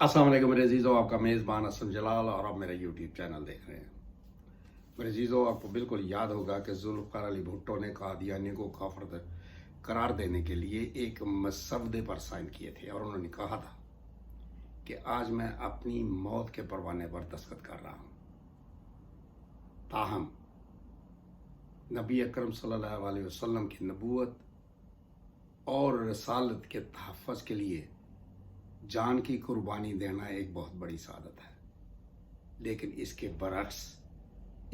अस्सलाम वालेकुम मेरे अजीज़ों, आपका मेज़बान असम जलाल और आप मेरा यूट्यूब चैनल देख रहे हैं। मेरे अजीज़ों, आपको बिल्कुल याद होगा कि जुल्फ़िकार अली भुट्टो ने कादियानी को काफिर करार देने के लिए एक मसवदे पर साइन किए थे और उन्होंने कहा था कि आज मैं अपनी मौत के परवाने पर दस्तखत कर रहा हूँ। ताहम नबी अकरम सल्लल्लाहु अलैहि वसल्लम की नबूवत और रसालत के तहफ़्फ़ुज़ के लिए जान की कुर्बानी देना एक बहुत बड़ी सादत है, लेकिन इसके बरक्स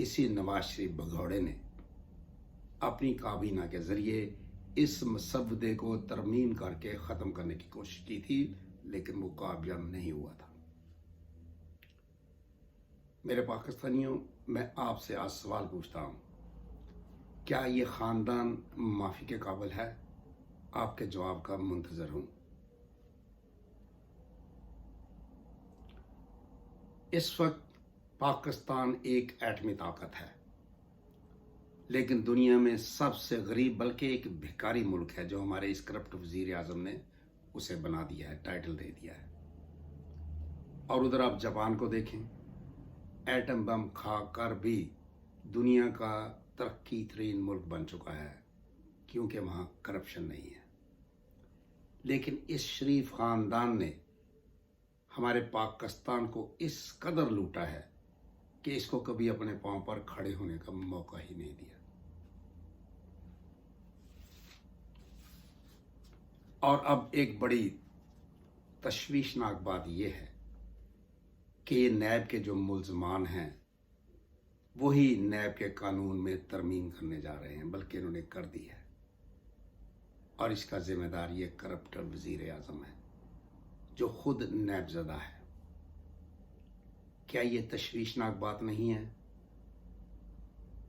इसी नवाज शरीफ भगौड़े ने अपनी काबीना के ज़रिए इस मसवदे को तरमीम करके ख़त्म करने की कोशिश की थी, लेकिन वो कामयाब नहीं हुआ था। मेरे पाकिस्तानियों, मैं आपसे आज सवाल पूछता हूँ, क्या ये ख़ानदान माफ़ी के काबिल है? आपके जवाब का मुंतज़र हूँ। इस वक्त पाकिस्तान एक एटमी ताकत है, लेकिन दुनिया में सबसे गरीब बल्कि एक भिखारी मुल्क है जो हमारे इस करप्ट वज़ीर आज़म ने उसे बना दिया है, टाइटल दे दिया है। और उधर आप जापान को देखें, एटम बम खाकर भी दुनिया का तरक्की तरीन मुल्क बन चुका है, क्योंकि वहाँ करप्शन नहीं है। लेकिन इस शरीफ ख़ानदान ने हमारे पाकिस्तान को इस कदर लूटा है कि इसको कभी अपने पांव पर खड़े होने का मौका ही नहीं दिया। और अब एक बड़ी तशवीशनाक बात यह है कि ये नैब के जो मुल्ज़मान हैं वही नैब के कानून में तरमीम करने जा रहे हैं, बल्कि इन्होंने कर दी है। और इसका जिम्मेदार ये करप्ट वज़ीर आज़म है जो खुद नैबज़दा है। क्या ये तशवीशनाक बात नहीं है?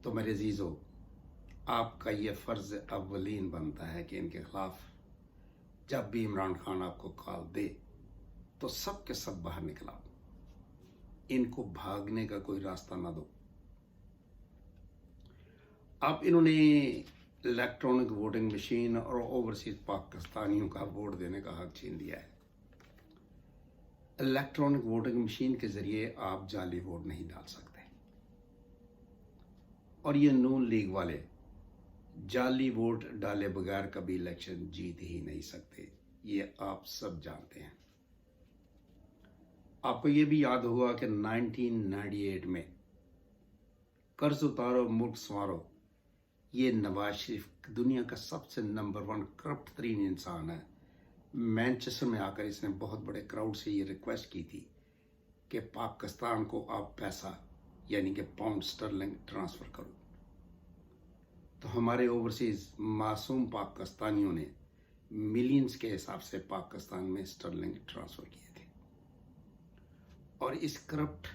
तो मेरे अजीज़ों, आपका ये फ़र्ज़ अव्वलीन बनता है कि इनके ख़िलाफ़ जब भी इमरान खान आपको कॉल दे तो सब के सब बाहर निकला, इनको भागने का कोई रास्ता ना दो। अब इन्होंने इलेक्ट्रॉनिक वोटिंग मशीन और ओवरसीज पाकिस्तानियों का वोट देने का हक छीन लिया है। इलेक्ट्रॉनिक वोटिंग मशीन के जरिए आप जाली वोट नहीं डाल सकते, और ये नून लीग वाले जाली वोट डाले बगैर कभी इलेक्शन जीत ही नहीं सकते, ये आप सब जानते हैं। आपको ये भी याद होगा कि 1998 में कर्ज उतारो मुल्क संवारो, ये नवाज शरीफ दुनिया का सबसे नंबर 1 करप्ट तरीन इंसान है। मैनचेस्टर में आकर इसने बहुत बड़े क्राउड से ये रिक्वेस्ट की थी कि पाकिस्तान को आप पैसा यानी कि पाउंड स्टर्लिंग ट्रांसफ़र करो। तो हमारे ओवरसीज मासूम पाकिस्तानियों ने मिलियंस के हिसाब से पाकिस्तान में स्टर्लिंग ट्रांसफ़र किए थे, और इस करप्ट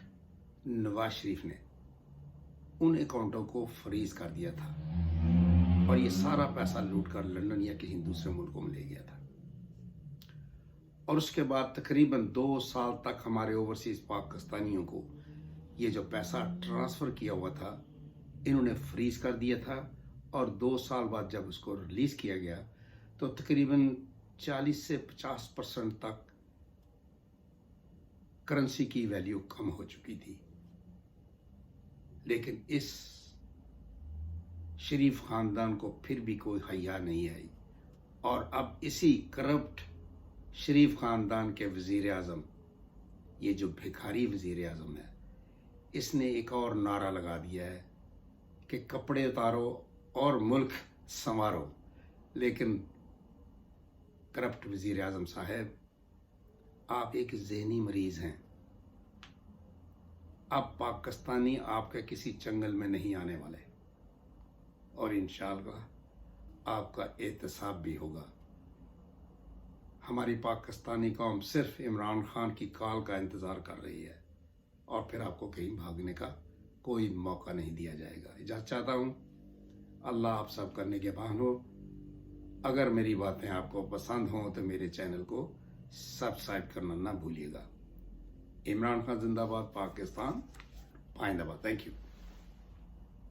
नवाज शरीफ ने उन अकाउंटों को फ्रीज कर दिया था और ये सारा पैसा लूट कर लंदन या किसी दूसरे मुल्कों में ले गया था। और उसके बाद तकरीबन 2 साल तक हमारे ओवरसीज पाकिस्तानियों को ये जो पैसा ट्रांसफ़र किया हुआ था इन्होंने फ्रीज कर दिया था, और 2 साल बाद जब उसको रिलीज़ किया गया तो तकरीबन 40 से 50% तक करेंसी की वैल्यू कम हो चुकी थी। लेकिन इस शरीफ ख़ानदान को फिर भी कोई हया नहीं आई, और अब इसी करप्ट शरीफ ख़ानदान के वज़ीर आज़म, ये जो भिखारी वज़ीर आज़म है, इसने एक और नारा लगा दिया है कि कपड़े उतारो और मुल्क संवारो। लेकिन करप्ट वज़ीर आज़म साहब, आप एक ज़हनी मरीज़ हैं। अब पाकिस्तानी आपके किसी चंगल में नहीं आने वाले, और इंशाअल्लाह आपका एहतसाब भी होगा। हमारी पाकिस्तानी कौम सिर्फ इमरान खान की कॉल का इंतज़ार कर रही है, और फिर आपको कहीं भागने का कोई मौका नहीं दिया जाएगा। इजाज़त चाहता हूँ। अल्लाह आप सब करने के बहान हो। अगर मेरी बातें आपको पसंद हों तो मेरे चैनल को सब्सक्राइब करना ना भूलिएगा। इमरान खान जिंदाबाद, पाकिस्तान पाइंदाबाद। Thank you.